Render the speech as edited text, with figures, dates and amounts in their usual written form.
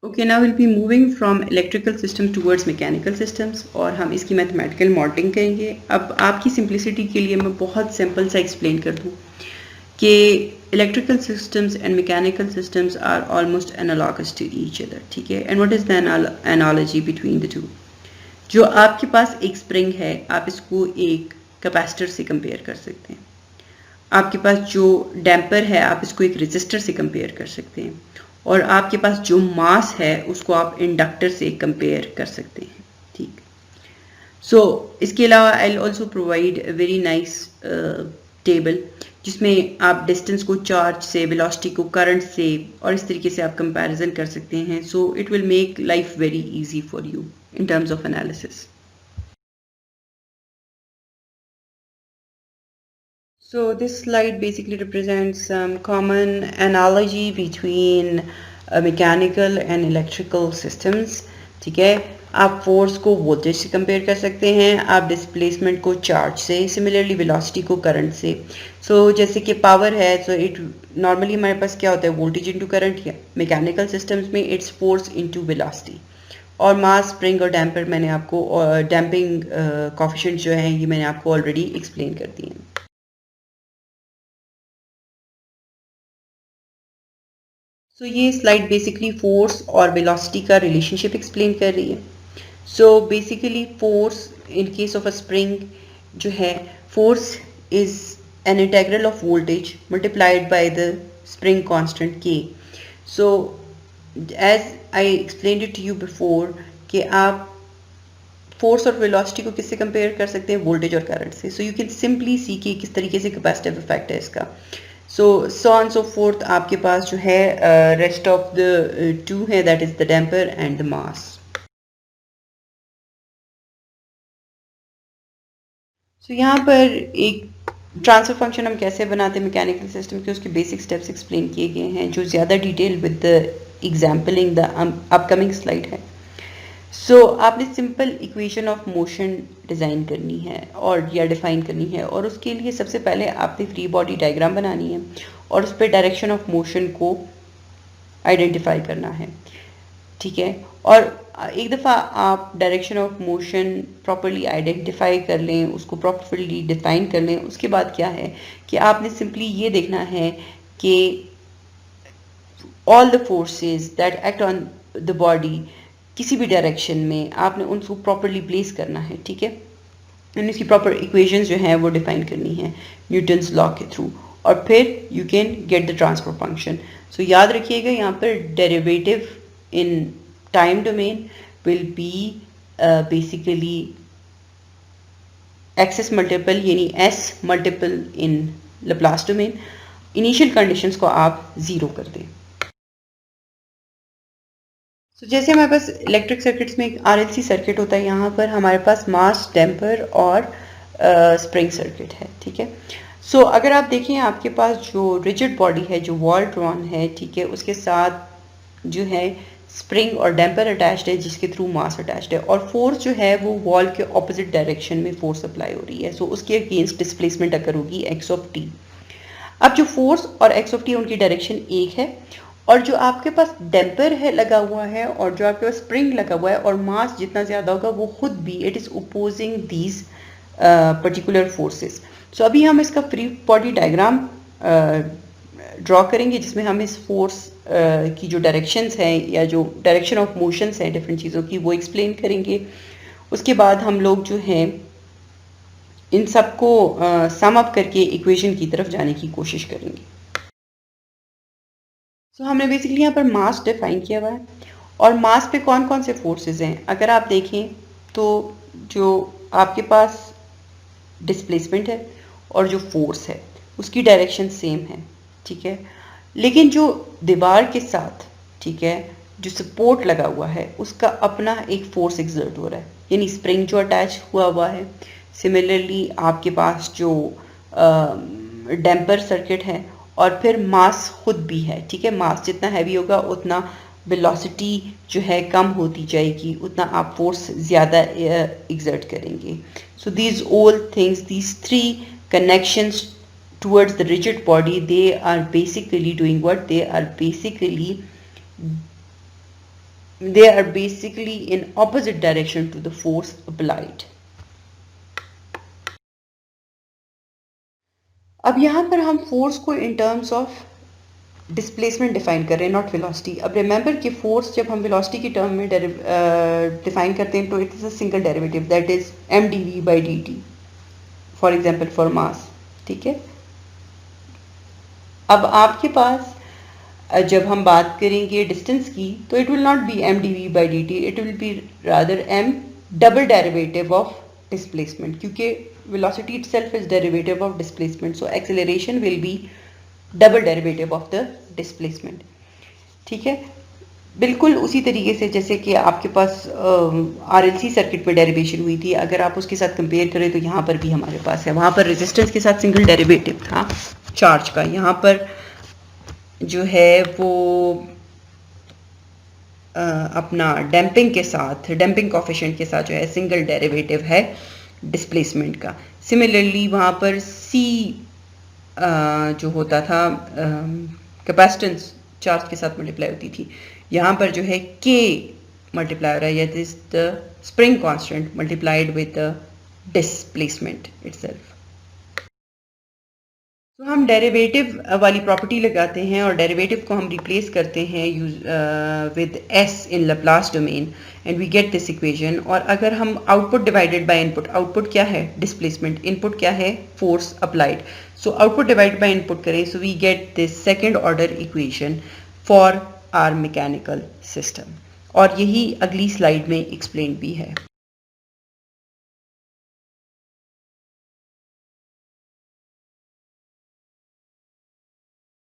Okay, now will be moving from electrical system towards mechanical systems और हम इसकी mathematical modelling करेंगे। अब आपकी सिंप्लिसिटी के लिए मैं बहुत सिंपल सा एक्सप्लेन कर दूँ कि electrical systems and mechanical systems are almost analogous to each other, ठीक है। And what is the analogy between the two? जो आपके पास एक स्प्रिंग है, आप इसको एक कैपेसिटर से कंपेयर कर सकते हैं। आपके पास जो डैम्पर है, आप इसको एक रेजिस्टर से कंपेयर कर सकते हैं। और आपके पास जो मास है, उसको आप इंडक्टर से कंपेयर कर सकते हैं, ठीक। सो इसके अलावा I also provide a very nice table जिसमें आप डिस्टेंस को चार्ज से, वेलोसिटी को करंट से और इस तरीके से आप कंपैरिजन कर सकते हैं। So it will make life very easy for you in terms of analysis. So this slide basically represents some common analogy between mechanical and electrical systems. ठीक है, आप फोर्स को वोल्टेज से कंपेयर कर सकते हैं, आप डिस्प्लेसमेंट को चार्ज से, सिमिलरली वेलोसिटी को करंट से। सो जैसे कि पावर है, सो इट नॉर्मली हमारे पास क्या होता है, वोल्टेज इनटू करंट। या मैकेनिकल सिस्टम्स में इट्स फोर्स इनटू वेलोसिटी। और मास, स्प्रिंग और डैम्पर मैंने आपको, डैम्पिंग कोफिशिएंट जो हैं ये मैंने आपको ऑलरेडी एक्सप्लेन कर दिए हैं। सो ये स्लाइड बेसिकली फोर्स और वेलोसिटी का रिलेशनशिप एक्सप्लेन कर रही है। So basically force in case of a spring जो है, force is an integral of voltage multiplied by the spring constant k. So as I explained it to you before कि आप force और velocity को किससे कंपेयर कर सकते हैं, वोल्टेज और करंट से। सो यू कैन सिंपली सी कि किस तरीके से कैपेसिटिव इफेक्ट है इसका। सो ऑन सो फोर्थ आपके पास जो है रेस्ट ऑफ द टू है, that is the damper and the mass. So यहाँ पर एक ट्रांसफर फंक्शन हम कैसे बनाते हैं मैकेनिकल सिस्टम के, उसके बेसिक स्टेप्स एक्सप्लेन किए गए हैं, जो ज़्यादा detail with the example in the upcoming slide है। सो आपने simple equation of motion design करनी है और या डिफाइन करनी है, और उसके लिए सबसे पहले आपने फ्री बॉडी डायग्राम बनानी है और उस पर डायरेक्शन ऑफ मोशन को आइडेंटिफाई करना है, ठीक है। और एक दफ़ा आप direction of motion properly identify कर लें, उसको प्रॉपरली डिफाइन कर लें, उसके बाद क्या है कि आपने सिंपली ये देखना है कि all the forces that act on the body किसी भी डायरेक्शन में आपने उनको प्रॉपरली प्लेस करना है, ठीक है। एंड इसकी प्रॉपर इक्वेशंस जो हैं वो डिफाइन करनी है न्यूटन्स लॉ के थ्रू, और फिर you can get the transfer function. So याद रखिएगा यहाँ पर derivative in time domain will be basically excess multiple, यानी s multiple in Laplace domain. Initial conditions को आप ज़ीरो कर दें। तो जैसे हमारे पास इलेक्ट्रिक सर्किट्स में एक आरएलसी सर्किट होता है, यहाँ पर हमारे पास मास, डैम्पर और स्प्रिंग सर्किट है, ठीक है। सो अगर आप देखें, आपके पास जो रिजिड बॉडी है, जो वॉल ड्रॉन है, ठीक है, उसके साथ जो है स्प्रिंग और डैम्पर अटैच्ड है, जिसके थ्रू मास अटैच्ड है, और फोर्स जो है वो वॉल के ऑपोजिट डायरेक्शन में फोर्स अप्लाई हो रही है। सो उसके अगेंस्ट डिस्प्लेसमेंट अगर होगी एक्स ऑफ टी। अब जो फोर्स और एक्स ऑफ टी उनकी डायरेक्शन एक है, और जो आपके पास डैम्पर है लगा हुआ है और जो आपके पास स्प्रिंग लगा हुआ है, और मास जितना ज़्यादा होगा वो खुद भी it is opposing these particular forces. So अभी हम इसका फ्री बॉडी डायग्राम ड्रॉ करेंगे, जिसमें हम इस फोर्स की जो डायरेक्शंस हैं या जो डायरेक्शन ऑफ मोशंस हैं डिफरेंट चीज़ों की, वो एक्सप्लेन करेंगे। उसके बाद हम लोग जो हैं इन सबको सम अप करके इक्वेशन की तरफ जाने की कोशिश करेंगे। सो हमने बेसिकली यहाँ पर मास डिफाइन किया हुआ है, और मास पे कौन कौन से फोर्सेस हैं अगर आप देखें तो जो आपके पास डिस्प्लेसमेंट है और जो फोर्स है उसकी डायरेक्शन सेम है, ठीक है। लेकिन जो दीवार के साथ, ठीक है, जो सपोर्ट लगा हुआ है उसका अपना एक फोर्स एक्सर्ट हो रहा है, यानी स्प्रिंग जो अटैच हुआ हुआ है। सिमिलरली आपके पास जो डैम्पर सर्किट है, और फिर मास खुद भी है, ठीक है। मास जितना हैवी होगा उतना वेलोसिटी जो है कम होती जाएगी, उतना आप फोर्स ज़्यादा एक्सर्ट करेंगे। So these all things, these three connections towards the rigid body, they are basically doing what? They are basically they are basically in opposite direction to the force applied. अब यहाँ पर हम force को in terms of displacement define कर रहे हैं, not velocity. अब remember कि फोर्स जब हम वेलोसिटी की टर्म में डिफाइन करते हैं तो it is a single derivative, that is mdv/dt, for example for mass. ठीक है. अब आपके पास जब हम बात करेंगे डिस्टेंस की तो it will not be mdv/dt, it will be rather m double derivative of displacement, क्योंकि velocity itself is derivative of displacement, so acceleration will be double derivative of the displacement. ठीक है. बिल्कुल उसी तरीके से जैसे कि आपके पास RLC सर्किट में डेरिवेशन हुई थी, अगर आप उसके साथ कंपेयर करें तो यहाँ पर भी हमारे पास है, वहाँ पर रेजिस्टेंस के साथ सिंगल डेरिवेटिव था चार्ज का, यहाँ पर जो है वो अपना डैम्पिंग के साथ, डैम्पिंग कोफिशिएंट के साथ जो है सिंगल डेरिवेटिव है डिस्प्लेसमेंट का. सिमिलरली वहाँ पर C जो होता था कैपेसिटेंस चार्ज के साथ मल्टीप्लाई होती थी, यहाँ पर जो है K मल्टीप्लाई हो रहा है, या this the spring constant multiplied with the displacement itself. तो हम डेरिवेटिव वाली प्रॉपर्टी लगाते हैं और डेरिवेटिव को हम रिप्लेस करते हैं with s in Laplace domain and we get this equation. और अगर हम output divided by input, output क्या है डिस्प्लेसमेंट, इनपुट क्या है force applied, so output divide by input करें, so we get this second order equation for our mechanical system. और यही अगली स्लाइड में एक्सप्लेन भी है.